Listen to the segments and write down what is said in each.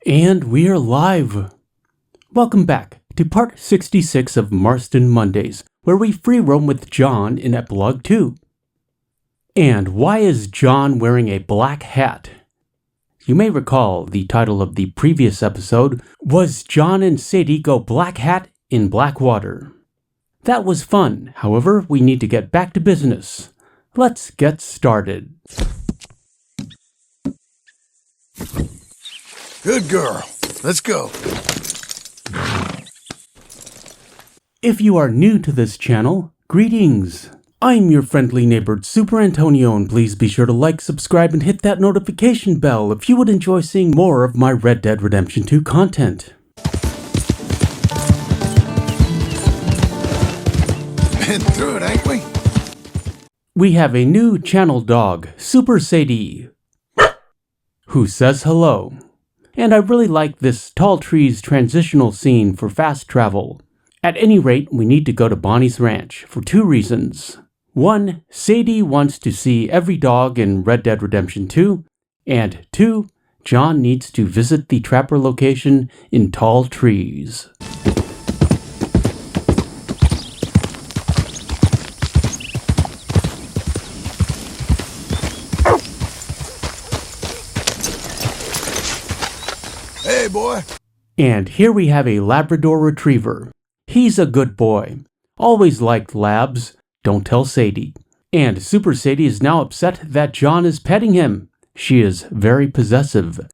And we're live! Welcome back to part 66 of Marston Mondays, where we free roam with John in Epilogue 2. And why is John wearing a black hat? You may recall the title of the previous episode was John and Sadie Go Black Hat in Black Water. That was fun, however, we need to get back to business. Let's get started. Good girl. Let's go. If you are new to this channel, greetings. I'm your friendly neighbor Superantonio, and please be sure to like, subscribe, and hit that notification bell if you would enjoy seeing more of my Red Dead Redemption 2 content. Been through it, ain't we? We have a new channel dog, Super Sadie, who says hello. And I really like this tall trees transitional scene for fast travel. At any rate, we need to go to Bonnie's ranch for two reasons. One, Sadie wants to see every dog in Red Dead Redemption 2. And two, John needs to visit the trapper location in tall trees. Hey, boy. And here we have a Labrador Retriever. He's a good boy. Always liked labs. Don't tell Sadie. And Super Sadie is now upset that John is petting him. She is very possessive.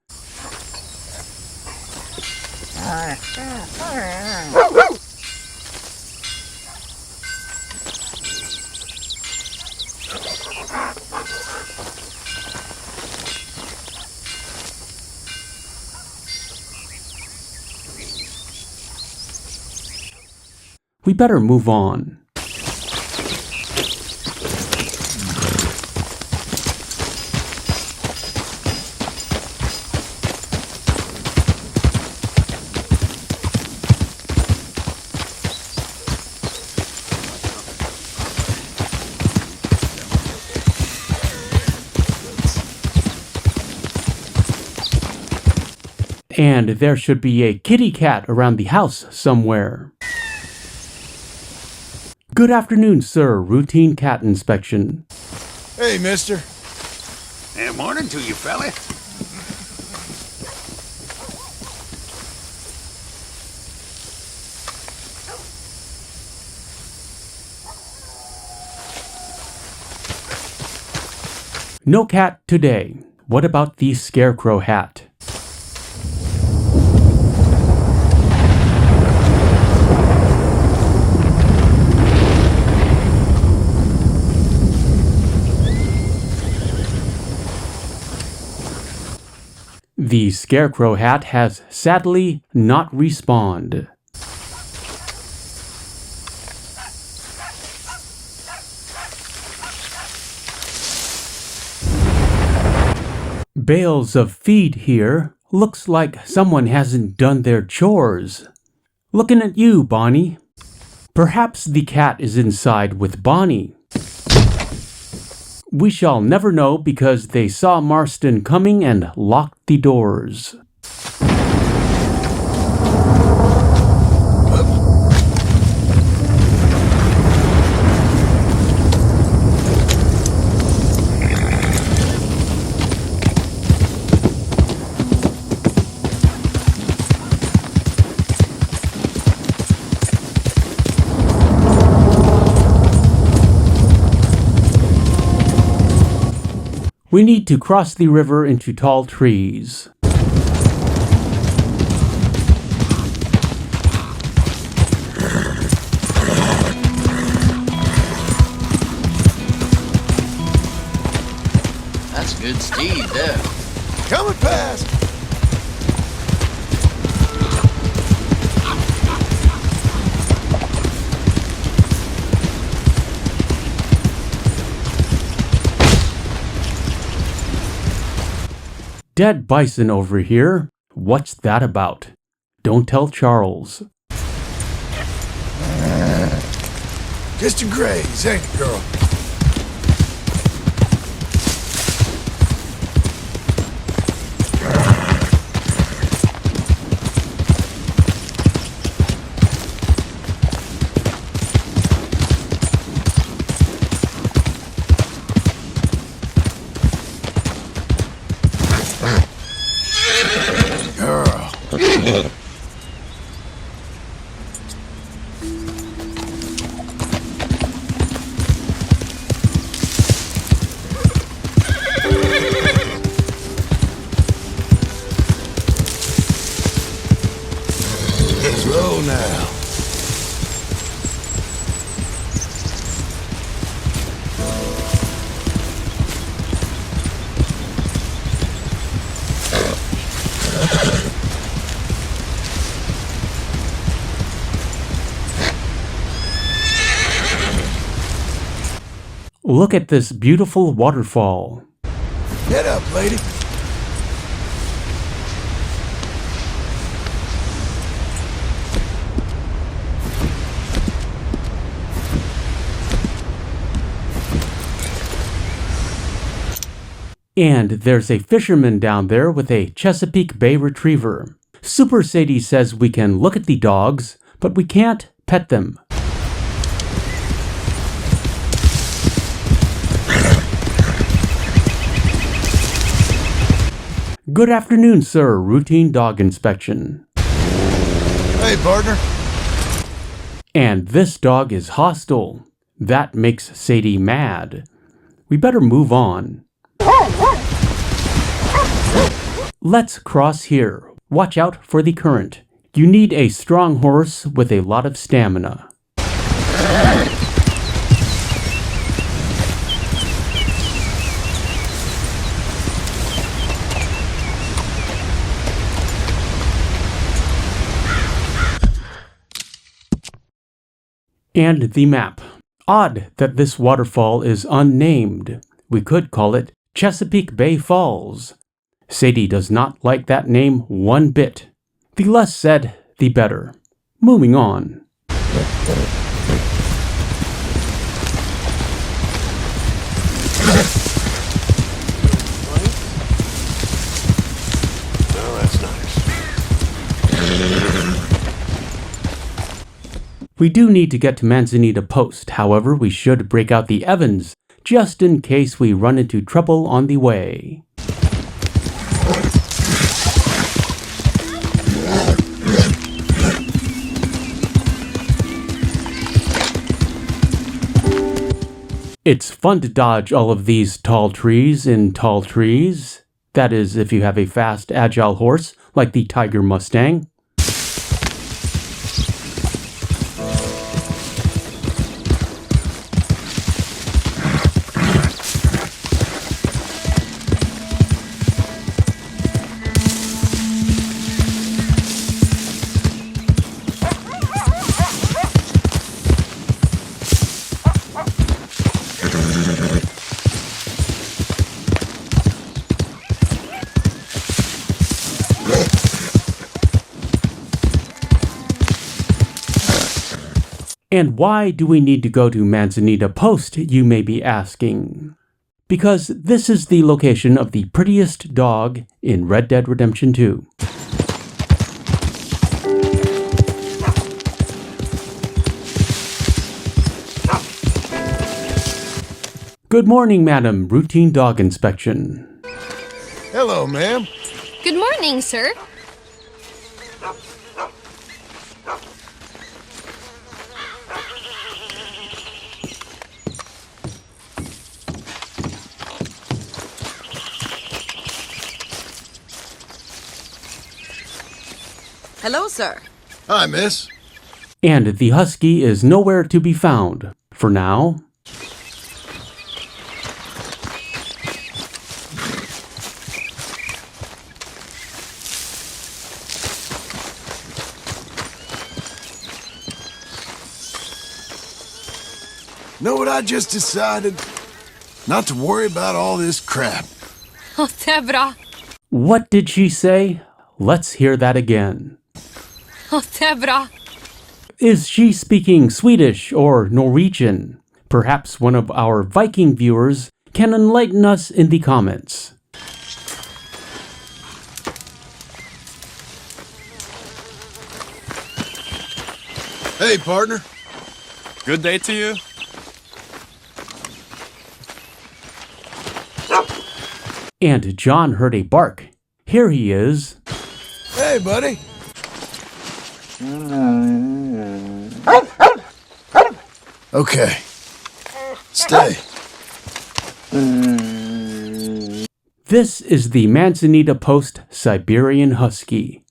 We better move on. And there should be a kitty cat around the house somewhere. Good afternoon, sir. Routine cat inspection. Hey, mister. Hey, morning to you, fella. No cat today. What about the scarecrow hat? The scarecrow hat has sadly not respawned. Bales of feed here. Looks like someone hasn't done their chores. Looking at you, Bonnie. Perhaps the cat is inside with Bonnie. We shall never know because they saw Marston coming and locked the doors. We need to cross the river into tall trees. That's good speed there. Coming past. Dead bison over here. What's that about? Don't tell Charles. Just a graze, ain't it, girl? Look at this beautiful waterfall. Get up, lady. And there's a fisherman down there with a Chesapeake Bay Retriever. Super Sadie says we can look at the dogs, but we can't pet them. Good afternoon, sir. Routine dog inspection. Hey, partner. And this dog is hostile. That makes Sadie mad. We better move on. Let's cross here. Watch out for the current. You need a strong horse with a lot of stamina. And the map. Odd that this waterfall is unnamed. We could call it Chesapeake Bay Falls. Sadie does not like that name one bit. The less said, the better. Moving on. Oh, that's nice. We do need to get to Manzanita Post, however, we should break out the Evans, just in case we run into trouble on the way. It's fun to dodge all of these tall trees in tall trees. That is, if you have a fast, agile horse like the Tiger Mustang. And why do we need to go to Manzanita Post, you may be asking? Because this is the location of the prettiest dog in Red Dead Redemption 2. Good morning, madam. Routine dog inspection. Hello, ma'am. Good morning, sir. Hello, sir. Hi, miss. And the husky is nowhere to be found, for now. Know what I just decided? Not to worry about all this crap. Oh, det är bra. What did she say? Let's hear that again. Oh, det är bra. Is she speaking Swedish or Norwegian? Perhaps one of our Viking viewers can enlighten us in the comments. Hey, partner. Good day to you. And John heard a bark. Here he is. Hey, buddy. Okay. Stay. This is the Manzanita Post Siberian Husky.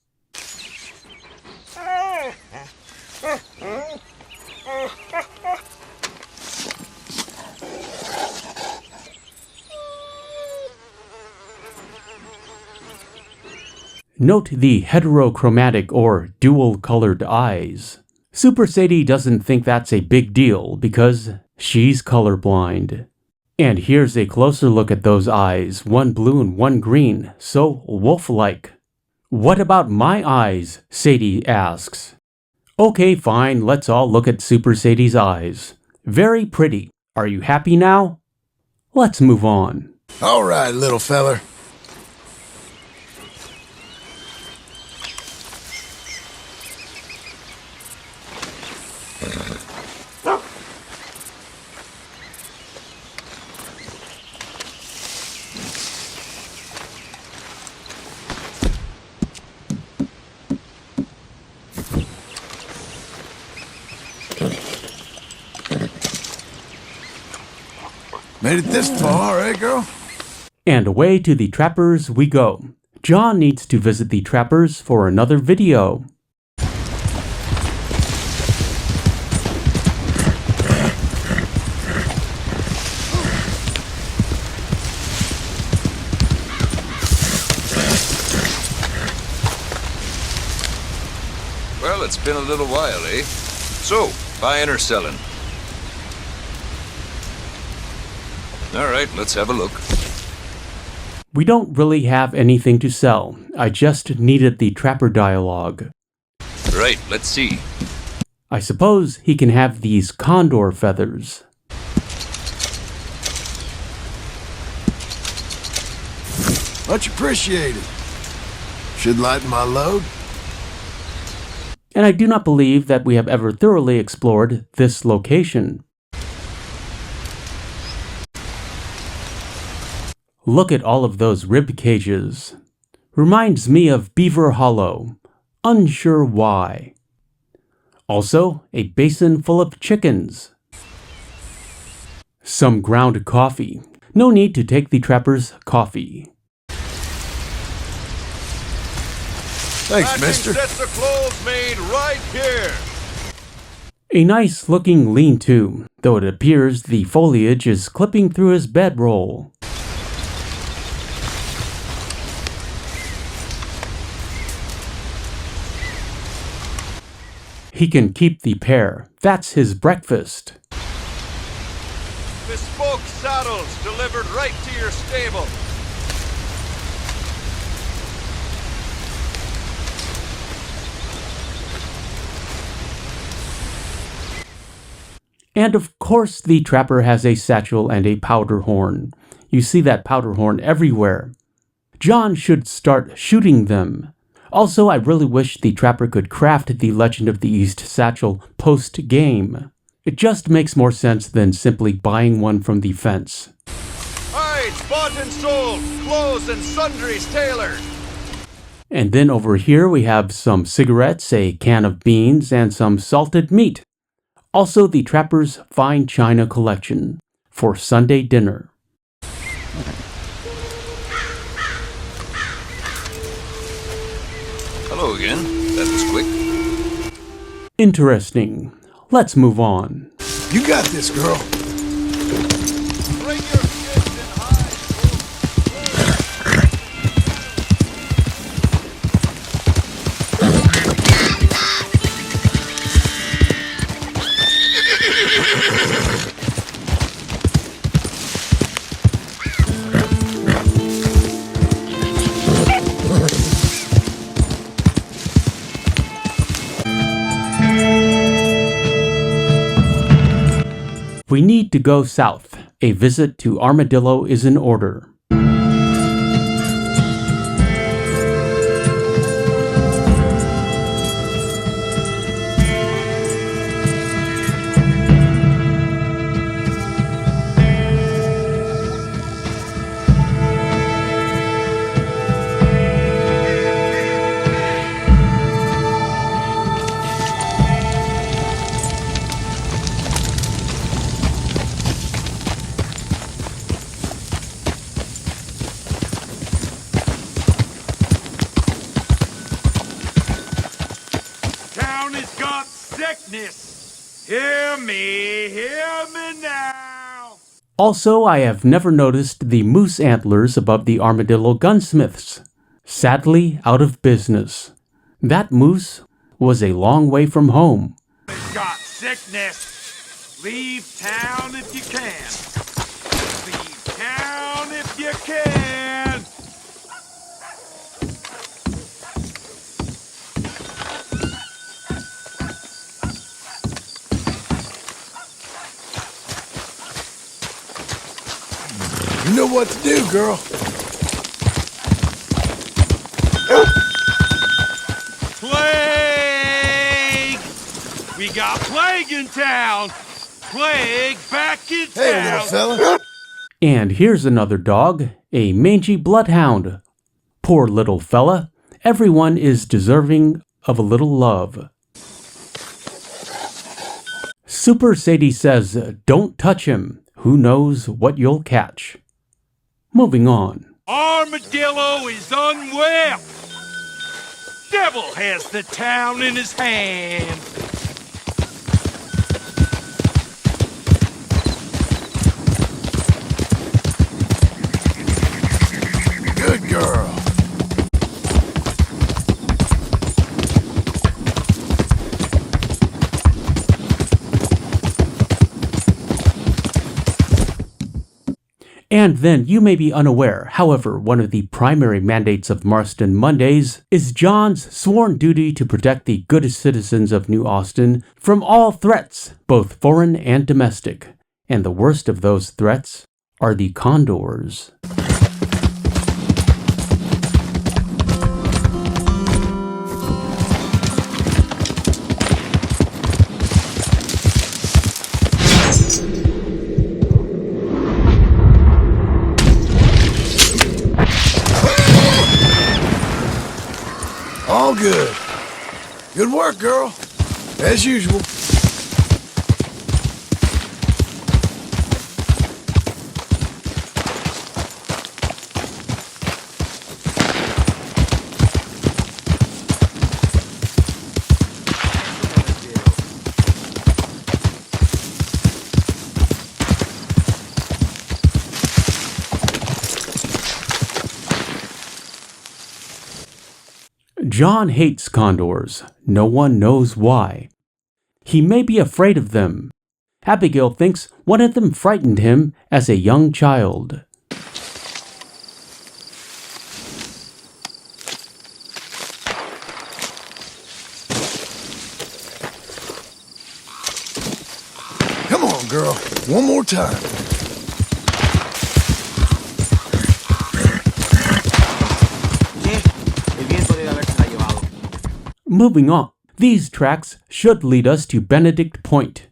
Note the heterochromatic or dual-colored eyes. Super Sadie doesn't think that's a big deal because she's colorblind. And here's a closer look at those eyes, one blue and one green, so wolf-like. What about my eyes? Sadie asks. Okay, fine, let's all look at Super Sadie's eyes. Very pretty. Are you happy now? Let's move on. All right, little feller. Made it this far, eh, girl? And away to the trappers we go. John needs to visit the trappers for another video. Well, it's been a little while, eh? So, buying or selling? All right, let's have a look. We don't really have anything to sell. I just needed the trapper dialogue. Right, let's see. I suppose he can have these condor feathers. Much appreciated. Should lighten my load. And I do not believe that we have ever thoroughly explored this location. Look at all of those rib cages. Reminds me of Beaver Hollow. Unsure why. Also, a basin full of chickens. Some ground coffee. No need to take the trapper's coffee. Thanks, mister. Sets of clothes made right here. A nice looking lean-to, though it appears the foliage is clipping through his bedroll. He can keep the pair. That's his breakfast. Bespoke saddles delivered right to your stable. And of course the trapper has a satchel and a powder horn. You see that powder horn everywhere. John should start shooting them. Also, I really wish the trapper could craft the Legend of the East satchel post-game. It just makes more sense than simply buying one from the fence. Hides bought and sold, clothes and sundries tailored. And then over here we have some cigarettes, a can of beans, and some salted meat. Also the trapper's fine china collection for Sunday dinner. Hello again. That was quick. Interesting. Let's move on. You got this, girl. Bring your kids and hide. We need to go south. A visit to Armadillo is in order. Hear me now. Also, I have never noticed the moose antlers above the Armadillo gunsmiths. Sadly, out of business. That moose was a long way from home. Got sickness. Leave town if you can. Leave town if you can. You know what to do, girl. Plague! We got Plague in town. Plague back in town. Hey, little fella. And here's another dog, a mangy bloodhound. Poor little fella. Everyone is deserving of a little love. Super Sadie says, don't touch him. Who knows what you'll catch? Moving on. Armadillo is unwell. Devil has the town in his hand. Good girl. And then you may be unaware, however, one of the primary mandates of Marston Mondays is John's sworn duty to protect the good citizens of New Austin from all threats, both foreign and domestic. And the worst of those threats are the condors. All good. Good work, girl. As usual. John hates condors. No one knows why. He may be afraid of them. Abigail thinks one of them frightened him as a young child. Come on, girl. One more time. Moving on, these tracks should lead us to Benedict Point.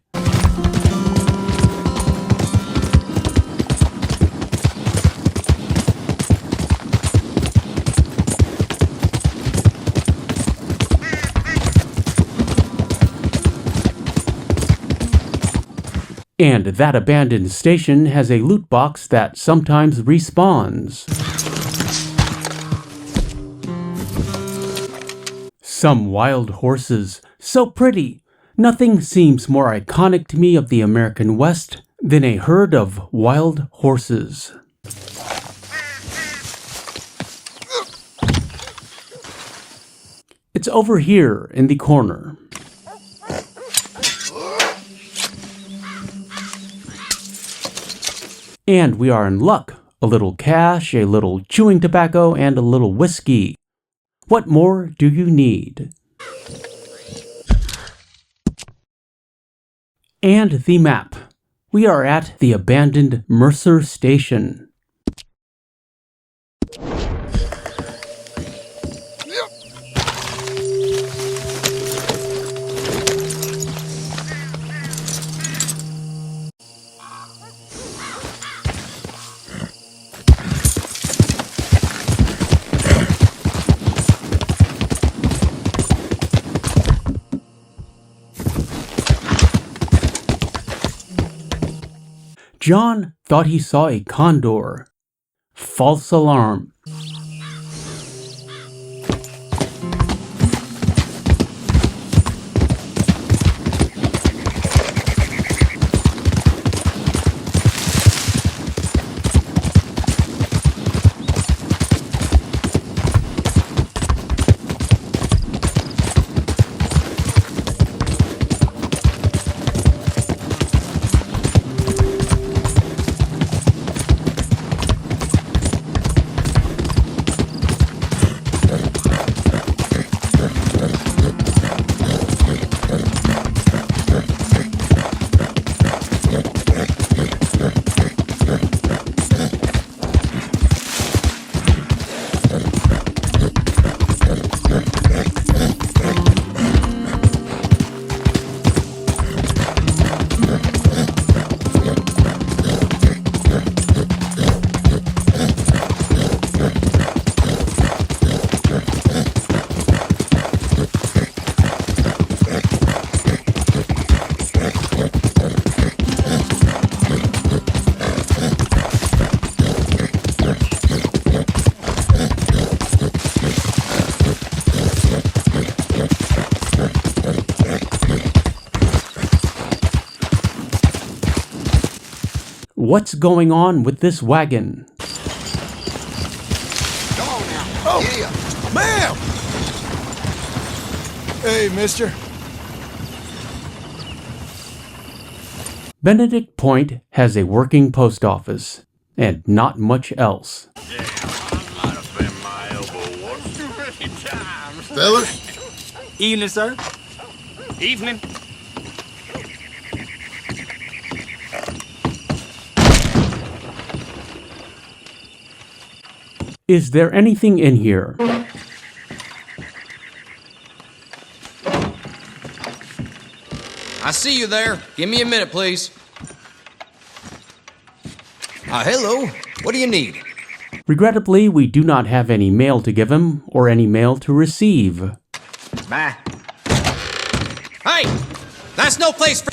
And that abandoned station has a loot box that sometimes respawns. Some wild horses, so pretty. Nothing seems more iconic to me of the American West than a herd of wild horses. It's over here in the corner. And we are in luck. A little cash, a little chewing tobacco, and a little whiskey. What more do you need? And the map. We are at the abandoned Mercer station. John thought he saw a condor. False alarm. What's going on with this wagon? Come on now. Oh, ma'am! Hey, mister. Benedict Point has a working post office, and not much else. Yeah, I might have been my elbow one too many times. Fellas? Evening, sir. Evening. Is there anything in here? I see you there. Give me a minute, please. Hello. What do you need? Regrettably, we do not have any mail to give him or any mail to receive. Bye. Hey! That's no place for...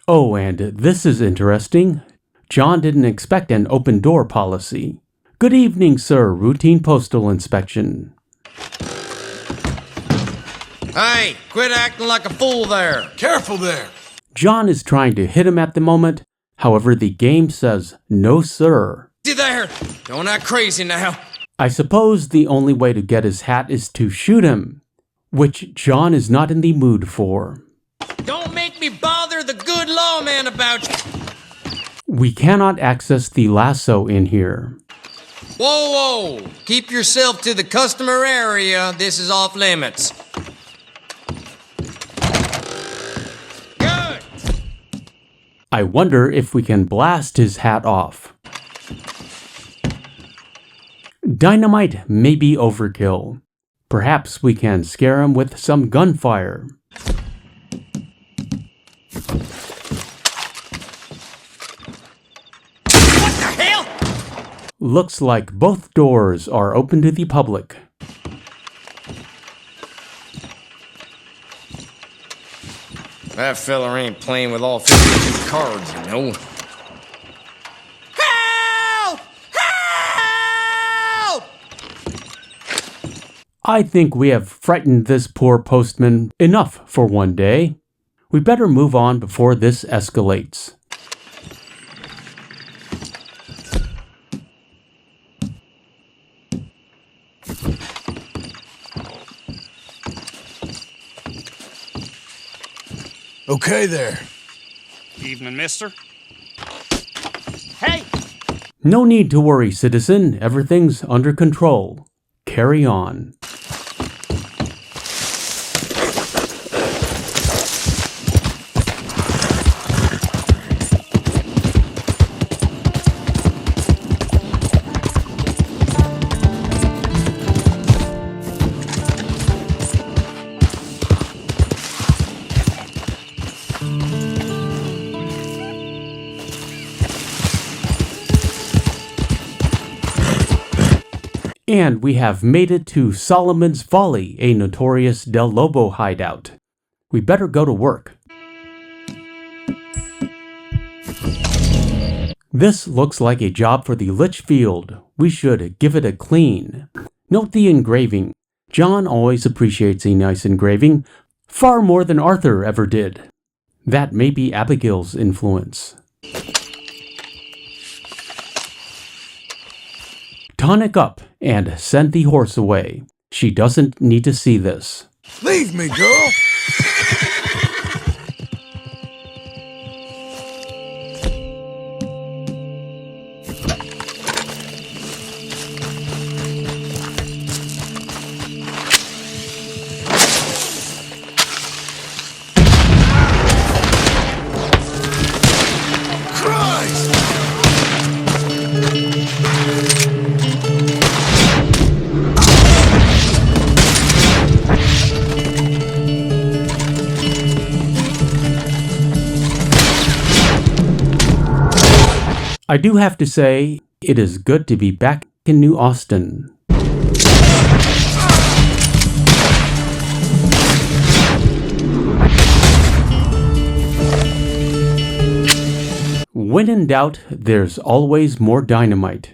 Oh, and this is interesting. John didn't expect an open door policy. Good evening, sir. Routine postal inspection. Hey, quit acting like a fool there. Careful there. John is trying to hit him at the moment. However, the game says, no, sir. See there. Don't act crazy now. I suppose the only way to get his hat is to shoot him, which John is not in the mood for. Don't make me bother the good lawman about you. We cannot access the lasso in here. Whoa, whoa. Keep yourself to the customer area. This is off limits. Good. I wonder if we can blast his hat off. Dynamite may be overkill. Perhaps we can scare him with some gunfire. What the hell? Looks like both doors are open to the public. That fella ain't playing with all 52 cards, you know. Help! Help! I think we have frightened this poor postman enough for one day. We better move on before this escalates. Okay there. Evening, mister. Hey! No need to worry, citizen. Everything's under control. Carry on. And we have made it to Solomon's Folly, a notorious Del Lobo hideout. We better go to work. This looks like a job for the Litchfield. We should give it a clean. Note the engraving. John always appreciates a nice engraving, far more than Arthur ever did. That may be Abigail's influence. Tonic up and send the horse away. She doesn't need to see this. Leave me, girl. Christ! I do have to say, it is good to be back in New Austin. When in doubt, there's always more dynamite.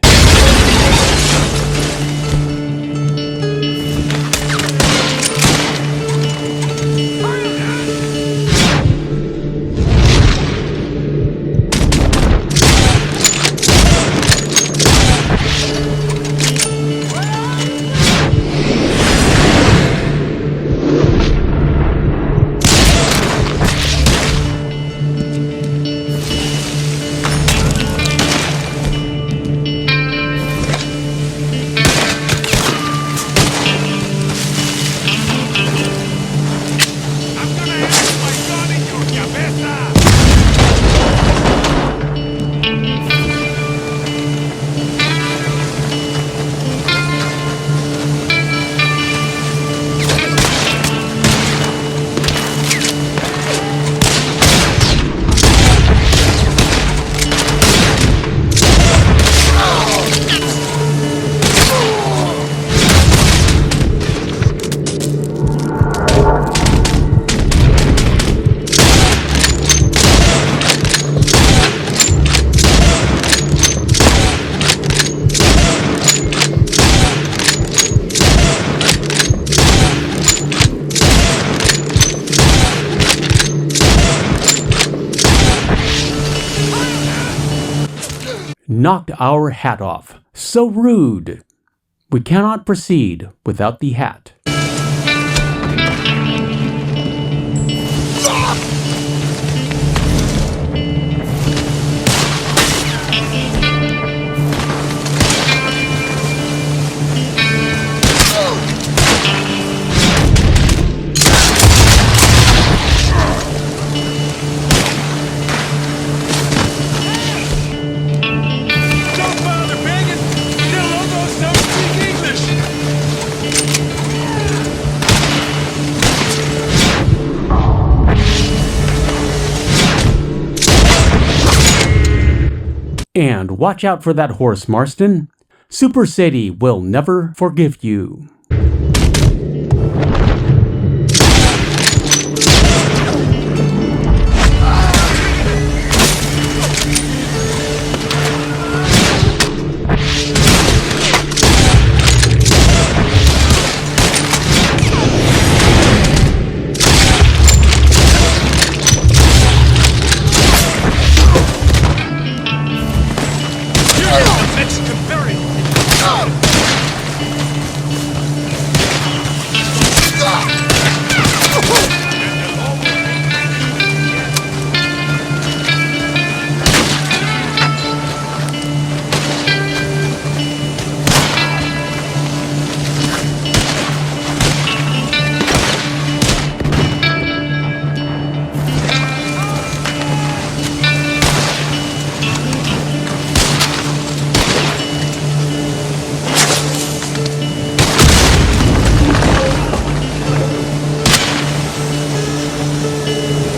knocked our hat off. So rude. We cannot proceed without the hat. Don't bother begging. They'll almost don't speak English. And watch out for that horse, Marston. Super Sadie will never forgive you. Mexican berry.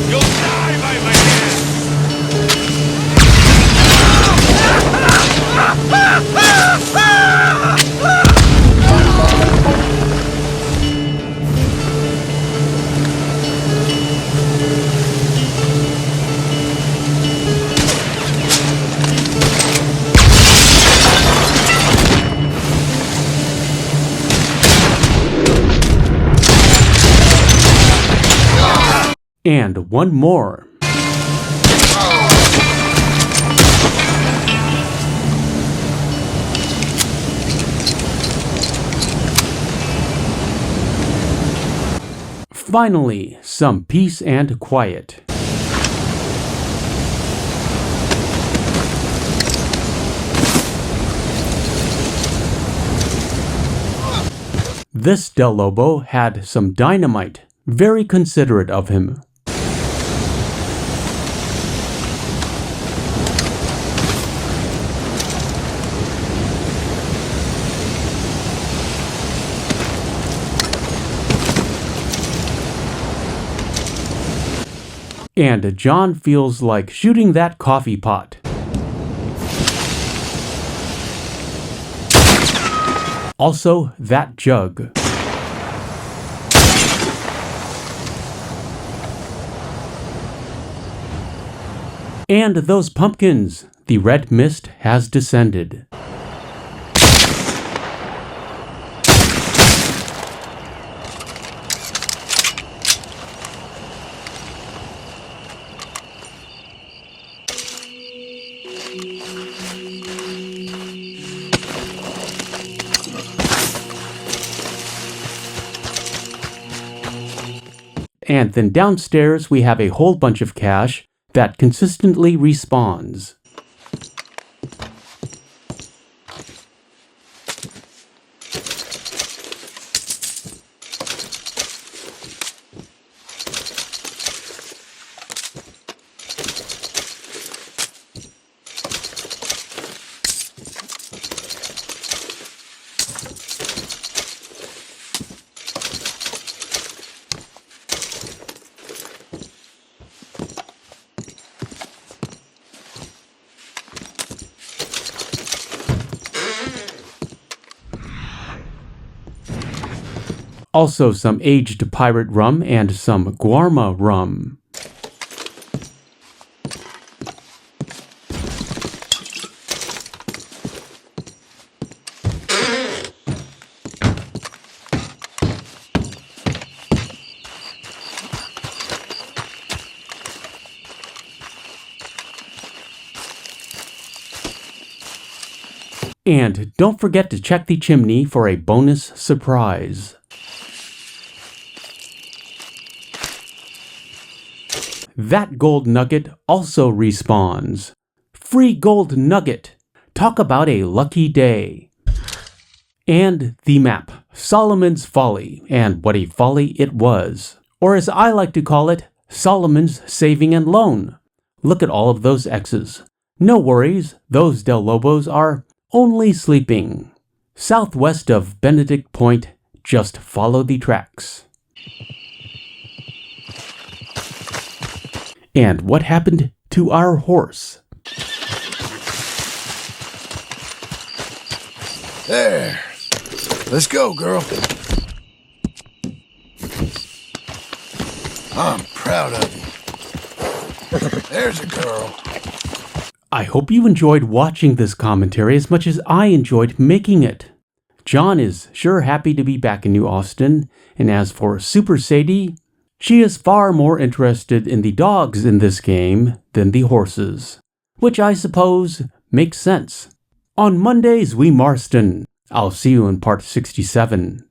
You'll die by my hand. And one more. Finally, some peace and quiet. This Del Lobo had some dynamite. Very considerate of him. And John feels like shooting that coffee pot. Also, that jug. And those pumpkins. The red mist has descended. And then downstairs we have a whole bunch of cash that consistently respawns. Also some aged pirate rum and some guarma rum. And don't forget to check the chimney for a bonus surprise. That gold nugget also respawns. Free gold nugget. Talk about a lucky day. And the map, Solomon's Folly, and what a folly it was. Or as I like to call it, Solomon's Saving and Loan. Look at all of those X's. No worries, those Del Lobos are only sleeping. Southwest of Benedict Point, just follow the tracks. And what happened to our horse? There. Let's go, girl. I'm proud of you. There's a girl. I hope you enjoyed watching this commentary as much as I enjoyed making it. John is sure happy to be back in New Austin, and as for Super Sadie, she is far more interested in the dogs in this game than the horses, which I suppose makes sense. On Mondays, we Marston. I'll see you in part 67.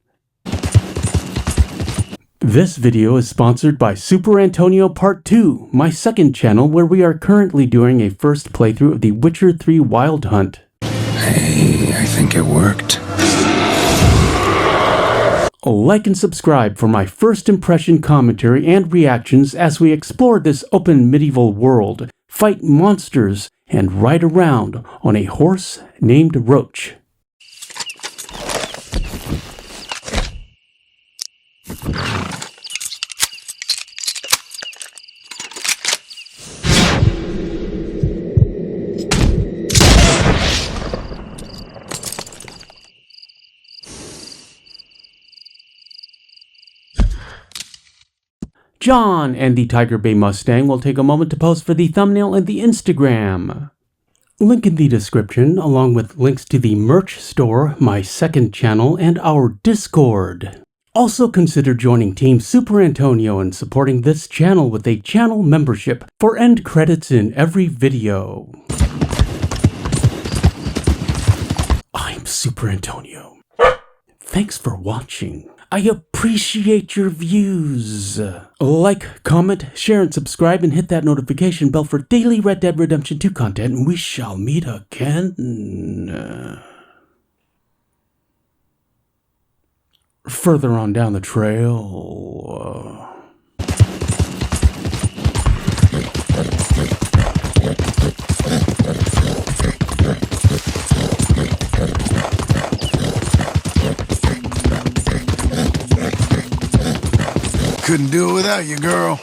This video is sponsored by Superantonio Part 2, my second channel where we are currently doing a first playthrough of The Witcher 3 Wild Hunt. Hey, I think it worked. Like and subscribe for my first impression commentary and reactions as we explore this open medieval world, fight monsters, and ride around on a horse named Roach. John and the Tiger Bay Mustang will take a moment to pose for the thumbnail and the Instagram. Link in the description, along with links to the merch store, my second channel, and our Discord. Also consider joining Team Superantonio and supporting this channel with a channel membership for end credits in every video. I'm Superantonio. Thanks for watching. I appreciate your views. Like, comment, share, and subscribe, and hit that notification bell for daily Red Dead Redemption 2 content, and we shall meet again. Further on down the trail. Couldn't do it without you, girl.